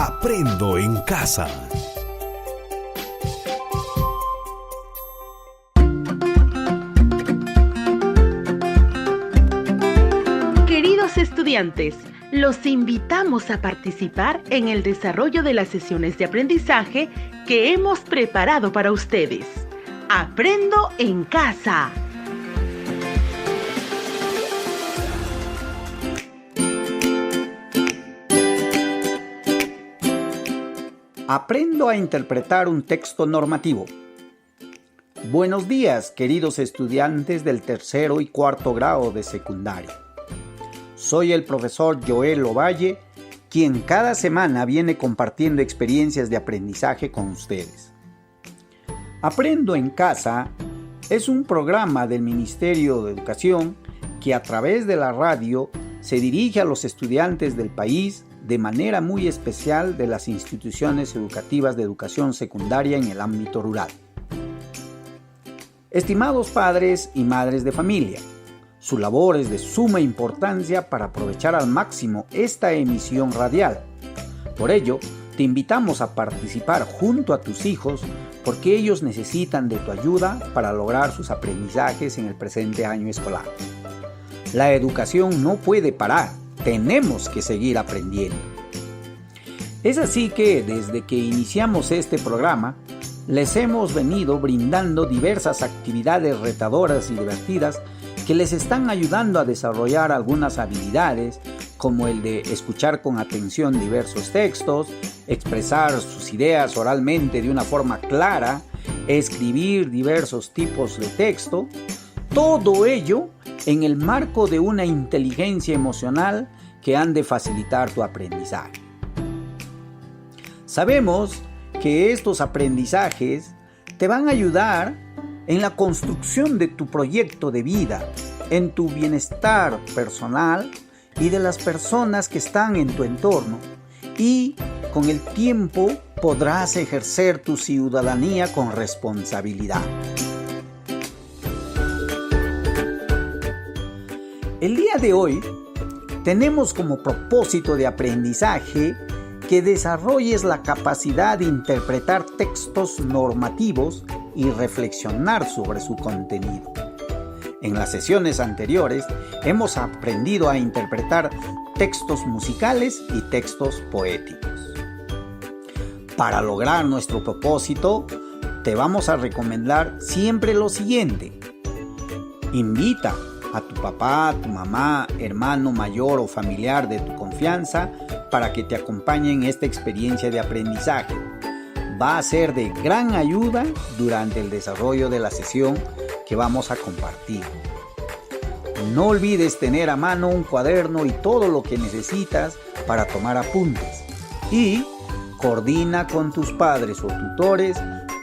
Aprendo en casa. Queridos estudiantes, los invitamos a participar en el desarrollo de las sesiones de aprendizaje que hemos preparado para ustedes. Aprendo en casa. Aprendo a interpretar un texto normativo. Buenos días, queridos estudiantes del tercero y cuarto grado de secundaria. Soy el profesor Joel Ovalle, quien cada semana viene compartiendo experiencias de aprendizaje con ustedes. Aprendo en casa es un programa del Ministerio de Educación que a través de la radio se dirige a los estudiantes del país de manera muy especial de las instituciones educativas de educación secundaria en el ámbito rural. Estimados padres y madres de familia, su labor es de suma importancia para aprovechar al máximo esta emisión radial. Por ello, te invitamos a participar junto a tus hijos porque ellos necesitan de tu ayuda para lograr sus aprendizajes en el presente año escolar. La educación no puede parar, tenemos que seguir aprendiendo. Es así que desde que iniciamos este programa, les hemos venido brindando diversas actividades retadoras y divertidas que les están ayudando a desarrollar algunas habilidades como el de escuchar con atención diversos textos, expresar sus ideas oralmente de una forma clara, escribir diversos tipos de texto, todo ello en el marco de una inteligencia emocional que han de facilitar tu aprendizaje. Sabemos que estos aprendizajes te van a ayudar en la construcción de tu proyecto de vida, en tu bienestar personal y de las personas que están en tu entorno, y con el tiempo podrás ejercer tu ciudadanía con responsabilidad. El día de hoy tenemos como propósito de aprendizaje que desarrolles la capacidad de interpretar textos normativos y reflexionar sobre su contenido. En las sesiones anteriores hemos aprendido a interpretar textos musicales y textos poéticos. Para lograr nuestro propósito, te vamos a recomendar siempre lo siguiente. Invita a tu papá, tu mamá, hermano mayor o familiar de tu confianza para que te acompañe en esta experiencia de aprendizaje. Va a ser de gran ayuda durante el desarrollo de la sesión que vamos a compartir. No olvides tener a mano un cuaderno y todo lo que necesitas para tomar apuntes. Y coordina con tus padres o tutores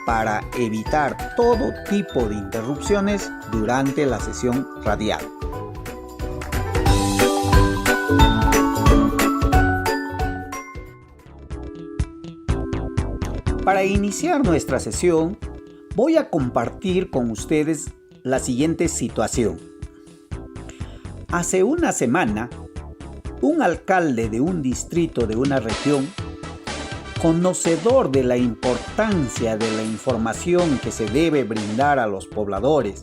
para evitar todo tipo de interrupciones durante la sesión radial. Para iniciar nuestra sesión, voy a compartir con ustedes la siguiente situación. Hace una semana, un alcalde de un distrito de una región, conocedor de la importancia de la información que se debe brindar a los pobladores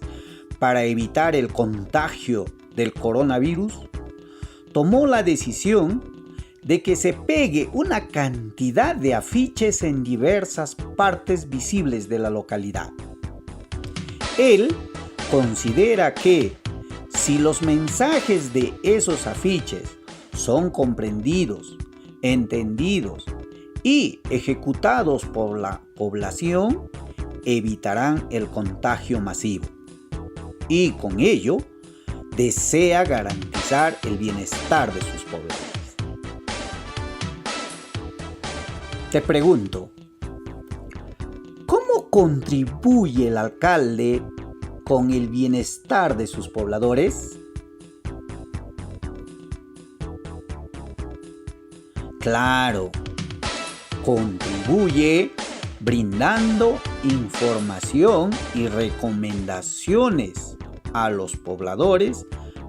para evitar el contagio del coronavirus, tomó la decisión de que se pegue una cantidad de afiches en diversas partes visibles de la localidad. Él considera que si los mensajes de esos afiches son comprendidos, entendidos y ejecutados por la población, evitarán el contagio masivo. Y con ello, desea garantizar el bienestar de sus pobladores. Te pregunto, ¿cómo contribuye el alcalde con el bienestar de sus pobladores? Claro, contribuye brindando información y recomendaciones a los pobladores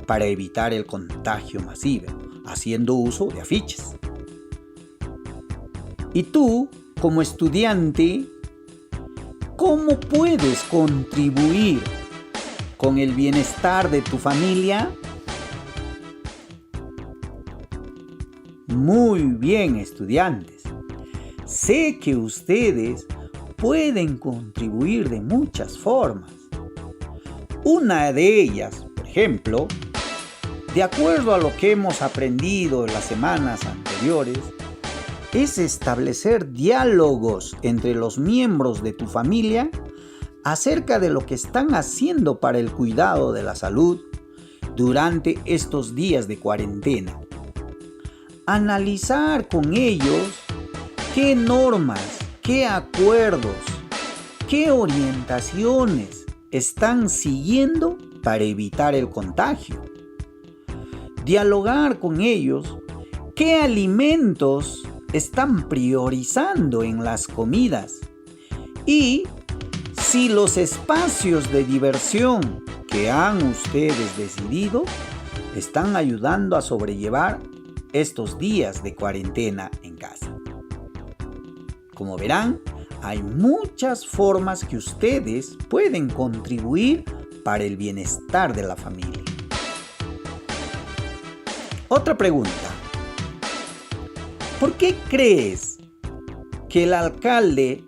para evitar el contagio masivo, haciendo uso de afiches. Y tú, como estudiante, ¿cómo puedes contribuir con el bienestar de tu familia? Muy bien, estudiantes. Sé que ustedes pueden contribuir de muchas formas. Una de ellas, por ejemplo, de acuerdo a lo que hemos aprendido en las semanas anteriores, es establecer diálogos entre los miembros de tu familia acerca de lo que están haciendo para el cuidado de la salud durante estos días de cuarentena. Analizar con ellos qué normas, qué acuerdos, qué orientaciones están siguiendo para evitar el contagio. Dialogar con ellos qué alimentos están priorizando en las comidas y si los espacios de diversión que han ustedes decidido están ayudando a sobrellevar estos días de cuarentena en casa. Como verán, hay muchas formas que ustedes pueden contribuir para el bienestar de la familia. Otra pregunta. ¿Por qué crees que el alcalde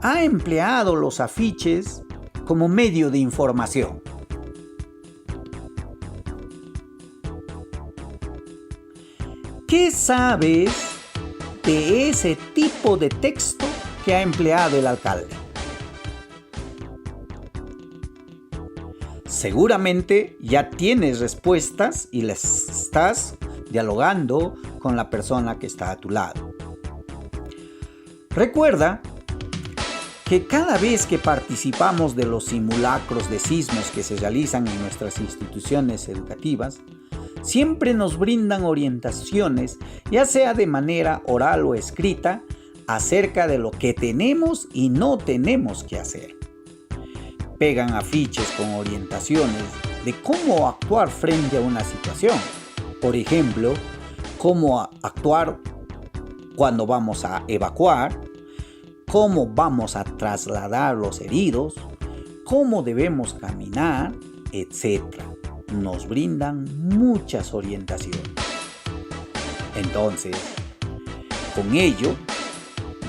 ha empleado los afiches como medio de información? ¿Qué sabes de ese tipo de texto que ha empleado el alcalde? Seguramente ya tienes respuestas y les estás dialogando con la persona que está a tu lado. Recuerda que cada vez que participamos de los simulacros de sismos que se realizan en nuestras instituciones educativas, siempre nos brindan orientaciones, ya sea de manera oral o escrita, acerca de lo que tenemos y no tenemos que hacer. Pegan afiches con orientaciones de cómo actuar frente a una situación. Por ejemplo, cómo actuar cuando vamos a evacuar, cómo vamos a trasladar los heridos, cómo debemos caminar, etc. Nos brindan muchas orientaciones. Entonces, con ello,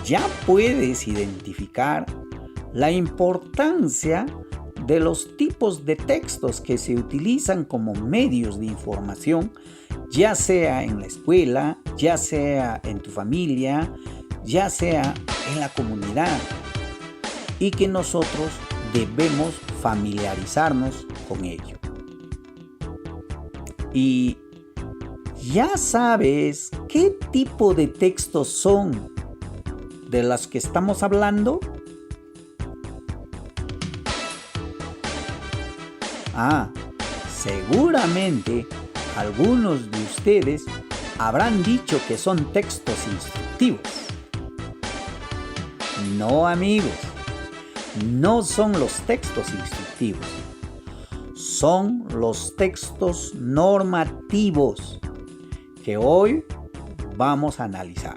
ya puedes identificar la importancia de los tipos de textos que se utilizan como medios de información, ya sea en la escuela, ya sea en tu familia, ya sea en la comunidad, y que nosotros debemos familiarizarnos con ello. Y ya sabes qué tipo de textos son de los que estamos hablando. Seguramente algunos de ustedes habrán dicho que son textos instructivos. No, amigos, no son los textos instructivos. Son los textos normativos que hoy vamos a analizar.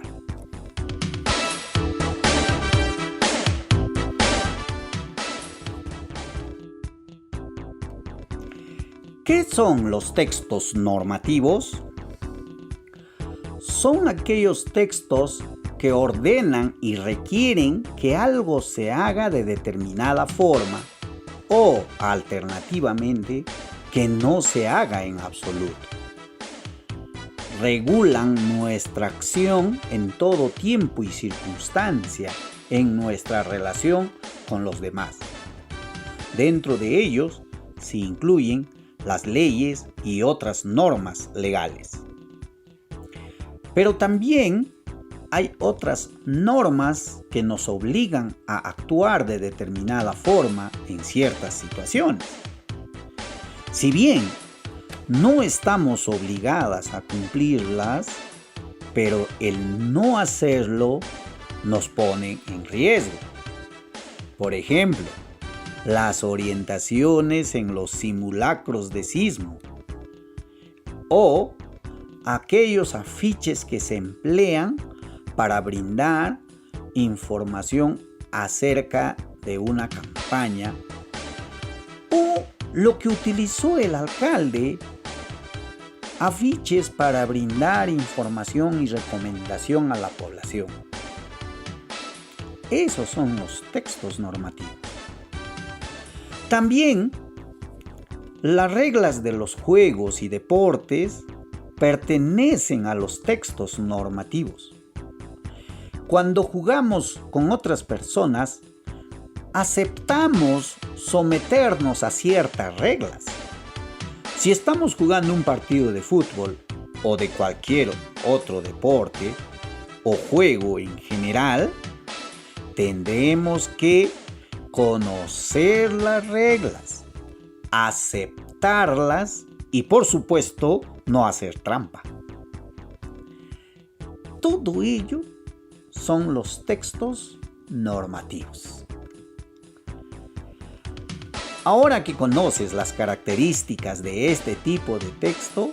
¿Qué son los textos normativos? Son aquellos textos que ordenan y requieren que algo se haga de determinada forma o, alternativamente, que no se haga en absoluto. Regulan nuestra acción en todo tiempo y circunstancia en nuestra relación con los demás. Dentro de ellos se incluyen las leyes y otras normas legales. Pero también hay otras normas que nos obligan a actuar de determinada forma en ciertas situaciones. Si bien no estamos obligadas a cumplirlas, pero el no hacerlo nos pone en riesgo. Por ejemplo, las orientaciones en los simulacros de sismo o aquellos afiches que se emplean para brindar información acerca de una campaña, o lo que utilizó el alcalde, afiches para brindar información y recomendación a la población. Esos son los textos normativos. También las reglas de los juegos y deportes pertenecen a los textos normativos. Cuando jugamos con otras personas, aceptamos someternos a ciertas reglas. Si estamos jugando un partido de fútbol o de cualquier otro deporte o juego en general, tendremos que conocer las reglas, aceptarlas y, por supuesto, no hacer trampa. Todo ello son los textos normativos. Ahora que conoces las características de este tipo de texto,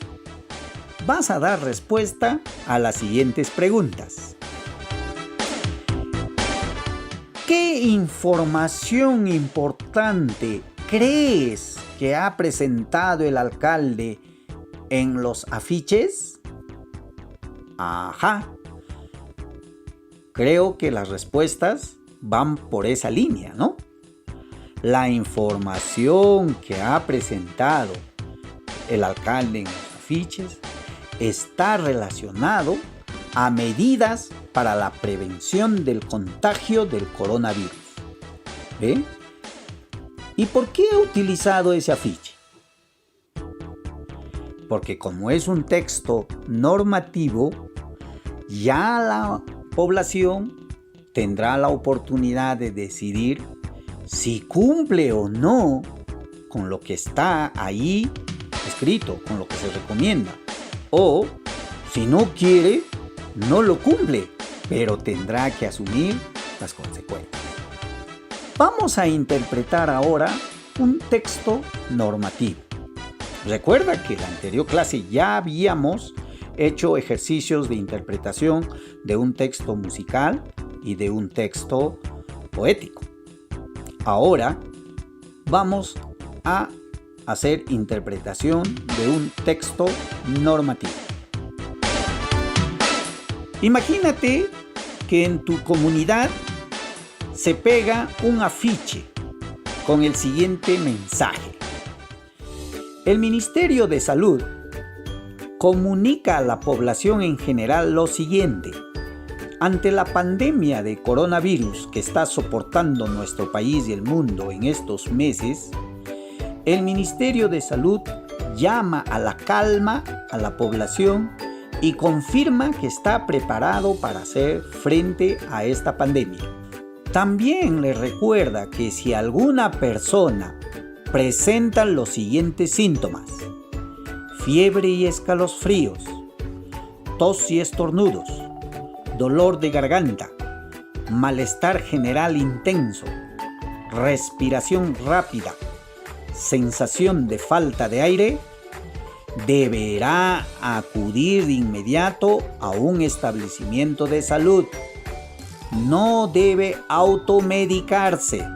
vas a dar respuesta a las siguientes preguntas. ¿Qué información importante crees que ha presentado el alcalde en los afiches? Ajá. Creo que las respuestas van por esa línea, ¿no? La información que ha presentado el alcalde en los afiches está relacionado a medidas para la prevención del contagio del coronavirus. ¿Ve? ¿Y por qué ha utilizado ese afiche? Porque como es un texto normativo, ya la población tendrá la oportunidad de decidir si cumple o no con lo que está ahí escrito, con lo que se recomienda. O si no quiere, no lo cumple, pero tendrá que asumir las consecuencias. Vamos a interpretar ahora un texto normativo. Recuerda que en la anterior clase ya habíamos hecho ejercicios de interpretación de un texto musical y de un texto poético. Ahora vamos a hacer interpretación de un texto normativo. Imagínate que en tu comunidad se pega un afiche con el siguiente mensaje. El Ministerio de Salud comunica a la población en general lo siguiente. Ante la pandemia de coronavirus que está soportando nuestro país y el mundo en estos meses, el Ministerio de Salud llama a la calma a la población y confirma que está preparado para hacer frente a esta pandemia. También le recuerda que si alguna persona presenta los siguientes síntomas: fiebre y escalofríos, tos y estornudos, dolor de garganta, malestar general intenso, respiración rápida, sensación de falta de aire, deberá acudir de inmediato a un establecimiento de salud. No debe automedicarse.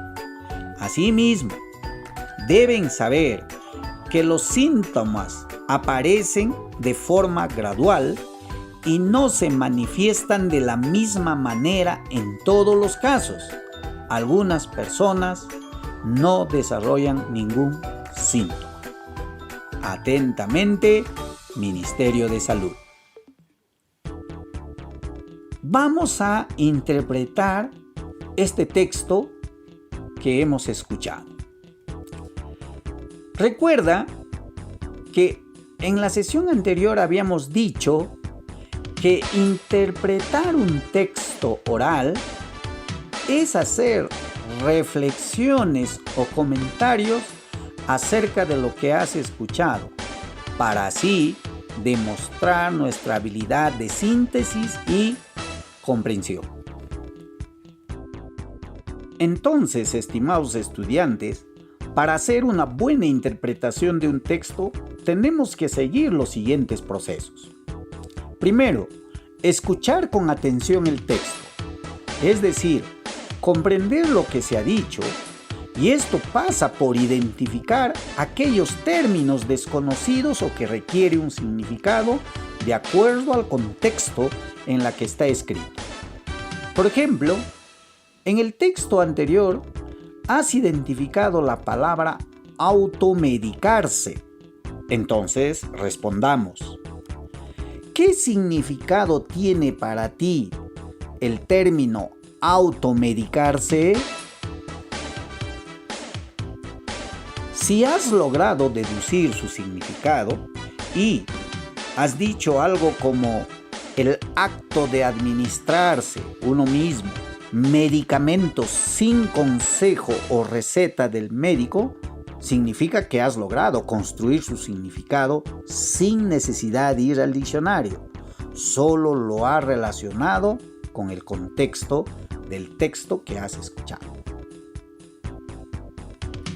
Asimismo, deben saber que los síntomas aparecen de forma gradual y no se manifiestan de la misma manera en todos los casos. Algunas personas no desarrollan ningún síntoma. Atentamente, Ministerio de Salud. Vamos a interpretar este texto que hemos escuchado. Recuerda que en la sesión anterior habíamos dicho que interpretar un texto oral es hacer reflexiones o comentarios acerca de lo que has escuchado, para así demostrar nuestra habilidad de síntesis y comprensión. Entonces, estimados estudiantes, para hacer una buena interpretación de un texto, tenemos que seguir los siguientes procesos. Primero, escuchar con atención el texto, es decir, comprender lo que se ha dicho, y esto pasa por identificar aquellos términos desconocidos o que requiere un significado de acuerdo al contexto en la que está escrito. Por ejemplo, en el texto anterior has identificado la palabra automedicarse. Entonces respondamos: ¿qué significado tiene para ti el término automedicarse? Si has logrado deducir su significado y has dicho algo como el acto de administrarse uno mismo medicamentos sin consejo o receta del médico, significa que has logrado construir su significado sin necesidad de ir al diccionario. Solo lo has relacionado con el contexto del texto que has escuchado.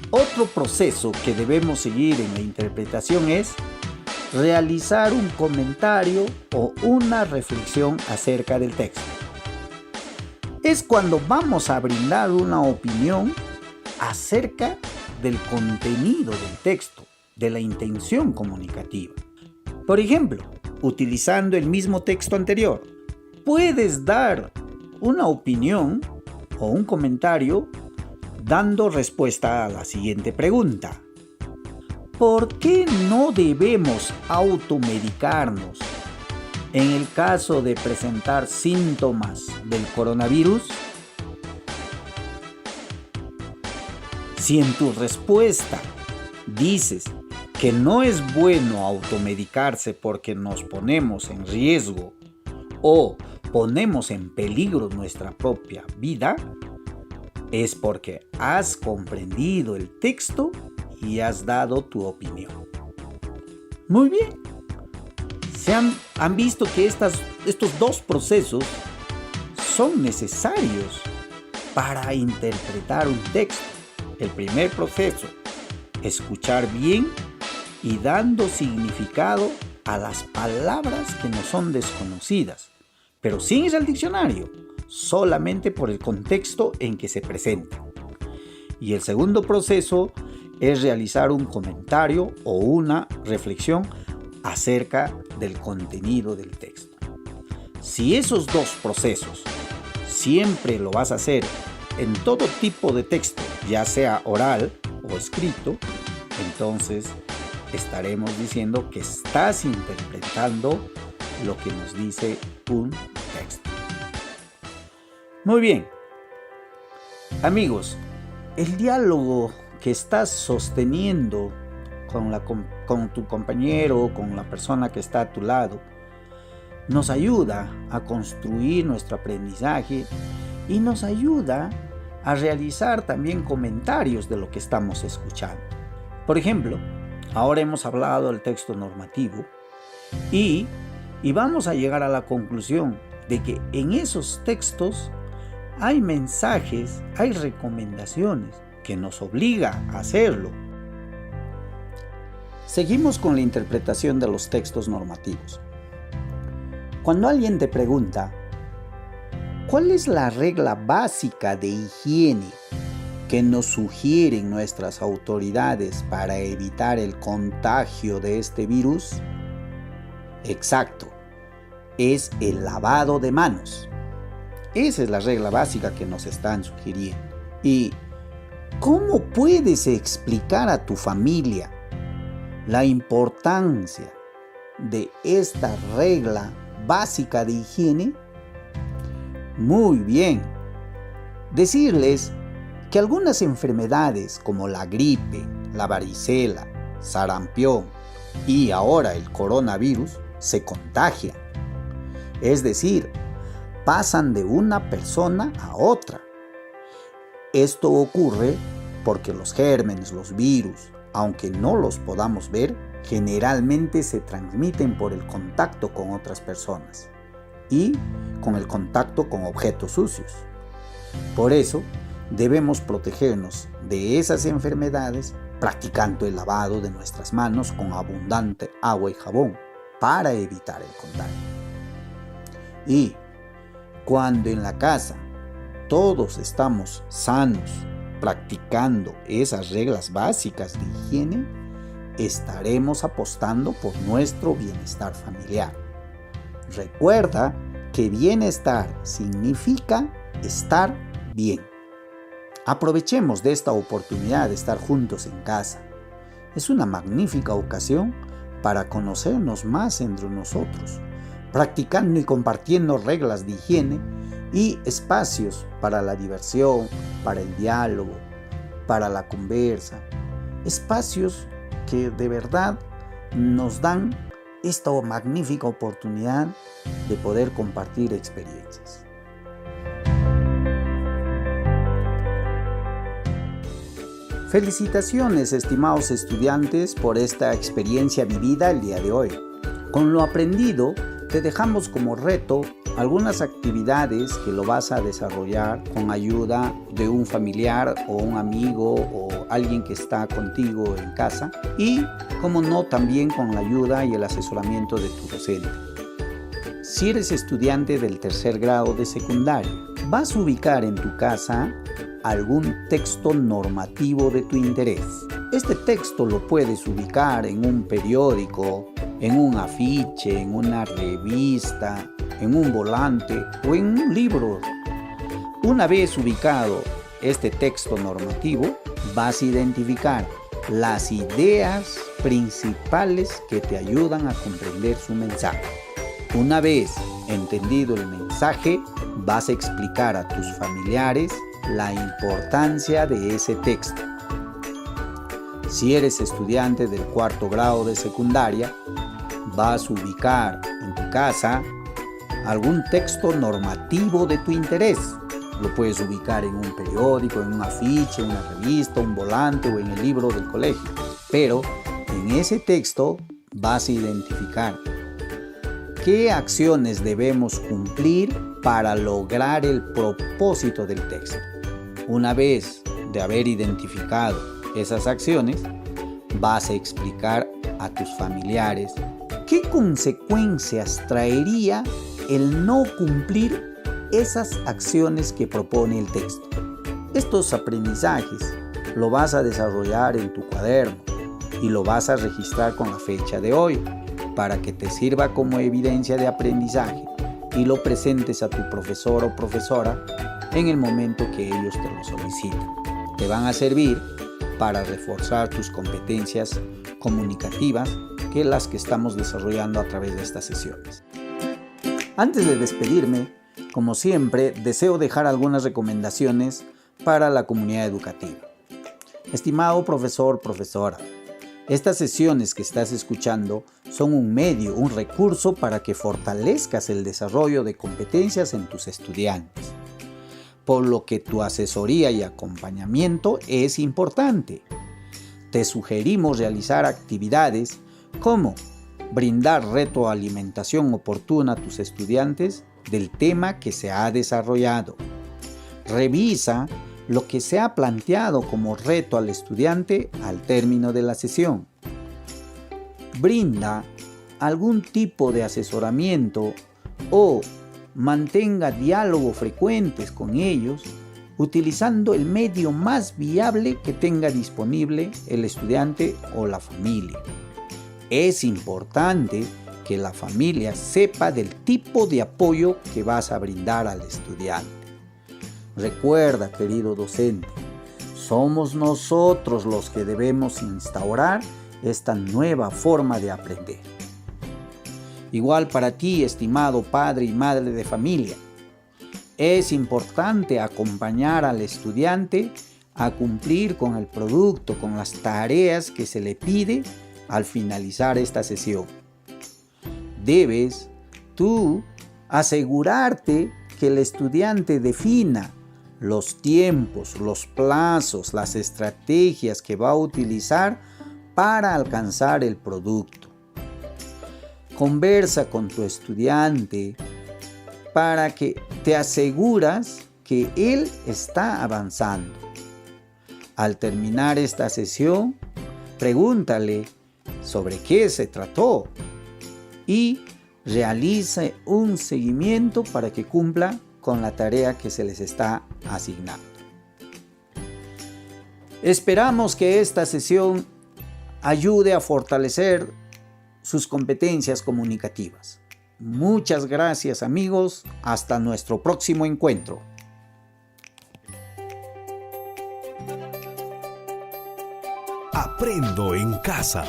Otro proceso que debemos seguir en la interpretación es realizar un comentario o una reflexión acerca del texto. Es cuando vamos a brindar una opinión acerca del contenido del texto, de la intención comunicativa. Por ejemplo, utilizando el mismo texto anterior, puedes dar una opinión o un comentario dando respuesta a la siguiente pregunta: ¿por qué no debemos automedicarnos en el caso de presentar síntomas del coronavirus? Si en tu respuesta dices que no es bueno automedicarse porque nos ponemos en riesgo o ponemos en peligro nuestra propia vida, es porque has comprendido el texto y has dado tu opinión. Muy bien. Han visto que estos dos procesos son necesarios para interpretar un texto. El primer proceso, escuchar bien y dando significado a las palabras que nos son desconocidas, pero sin ir al diccionario, solamente por el contexto en que se presenta. Y el segundo proceso es realizar un comentario o una reflexión acerca del contenido del texto. Si esos dos procesos siempre lo vas a hacer en todo tipo de texto, ya sea oral o escrito, entonces estaremos diciendo que estás interpretando lo que nos dice un texto. Muy bien. Amigos, el diálogo que estás sosteniendo con tu compañero, con la persona que está a tu lado, nos ayuda a construir nuestro aprendizaje y nos ayuda a realizar también comentarios de lo que estamos escuchando. Por ejemplo, ahora hemos hablado del texto normativo y vamos a llegar a la conclusión de que en esos textos hay mensajes, hay recomendaciones que nos obliga a hacerlo. Seguimos con la interpretación de los textos normativos. Cuando alguien te pregunta, ¿cuál es la regla básica de higiene que nos sugieren nuestras autoridades para evitar el contagio de este virus? Exacto, es el lavado de manos. Esa es la regla básica que nos están sugiriendo. ¿Y cómo puedes explicar a tu familia la importancia de esta regla básica de higiene? Muy bien. Decirles que algunas enfermedades como la gripe, la varicela, sarampión y ahora el coronavirus se contagian. Es decir, pasan de una persona a otra. Esto ocurre porque los gérmenes, los virus, aunque no los podamos ver, generalmente se transmiten por el contacto con otras personas y con el contacto con objetos sucios. Por eso, debemos protegernos de esas enfermedades practicando el lavado de nuestras manos con abundante agua y jabón para evitar el contagio. Y cuando en la casa todos estamos sanos, practicando esas reglas básicas de higiene, estaremos apostando por nuestro bienestar familiar. Recuerda que bienestar significa estar bien. Aprovechemos de esta oportunidad de estar juntos en casa. Es una magnífica ocasión para conocernos más entre nosotros, practicando y compartiendo reglas de higiene y espacios para la diversión, para el diálogo, para la conversa. Espacios que de verdad nos dan esta magnífica oportunidad de poder compartir experiencias. Felicitaciones, estimados estudiantes, por esta experiencia vivida el día de hoy. Con lo aprendido, te dejamos como reto algunas actividades que lo vas a desarrollar con ayuda de un familiar o un amigo o alguien que está contigo en casa y, como no, también con la ayuda y el asesoramiento de tu docente. Si eres estudiante del tercer grado de secundaria, vas a ubicar en tu casa algún texto normativo de tu interés. Este texto lo puedes ubicar en un periódico, en un afiche, en una revista, en un volante o en un libro. Una vez ubicado este texto normativo, vas a identificar las ideas principales que te ayudan a comprender su mensaje. Una vez entendido el mensaje, vas a explicar a tus familiares la importancia de ese texto. Si eres estudiante del cuarto grado de secundaria, vas a ubicar en tu casa algún texto normativo de tu interés. Lo puedes ubicar en un periódico, en un afiche, en una revista, un volante o en el libro del colegio. Pero en ese texto vas a identificar qué acciones debemos cumplir para lograr el propósito del texto. Una vez de haber identificado esas acciones, vas a explicar a tus familiares qué consecuencias traería el no cumplir esas acciones que propone el texto. Estos aprendizajes lo vas a desarrollar en tu cuaderno y lo vas a registrar con la fecha de hoy para que te sirva como evidencia de aprendizaje y lo presentes a tu profesor o profesora en el momento que ellos te lo soliciten. Te van a servir para reforzar tus competencias comunicativas, que las que estamos desarrollando a través de estas sesiones. Antes de despedirme, como siempre, deseo dejar algunas recomendaciones para la comunidad educativa. Estimado profesor, profesora, estas sesiones que estás escuchando son un medio, un recurso para que fortalezcas el desarrollo de competencias en tus estudiantes, por lo que tu asesoría y acompañamiento es importante. Te sugerimos realizar actividades como brindar retroalimentación oportuna a tus estudiantes del tema que se ha desarrollado. Revisa lo que se ha planteado como reto al estudiante al término de la sesión. Brinda algún tipo de asesoramiento o mantenga diálogo frecuentes con ellos utilizando el medio más viable que tenga disponible el estudiante o la familia. Es importante que la familia sepa del tipo de apoyo que vas a brindar al estudiante. Recuerda, querido docente, somos nosotros los que debemos instaurar esta nueva forma de aprender. Igual para ti, estimado padre y madre de familia, es importante acompañar al estudiante a cumplir con el producto, con las tareas que se le pide al finalizar esta sesión. Debes tú asegurarte que el estudiante defina los tiempos, los plazos, las estrategias que va a utilizar para alcanzar el producto. Conversa con tu estudiante para que te aseguras que él está avanzando. Al terminar esta sesión, pregúntale sobre qué se trató y realice un seguimiento para que cumpla con la tarea que se les está asignando. Esperamos que esta sesión ayude a fortalecer sus competencias comunicativas. Muchas gracias, amigos. Hasta nuestro próximo encuentro. Aprendo en casa.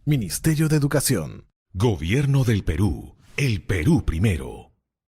Ministerio de Educación. Gobierno del Perú. El Perú primero.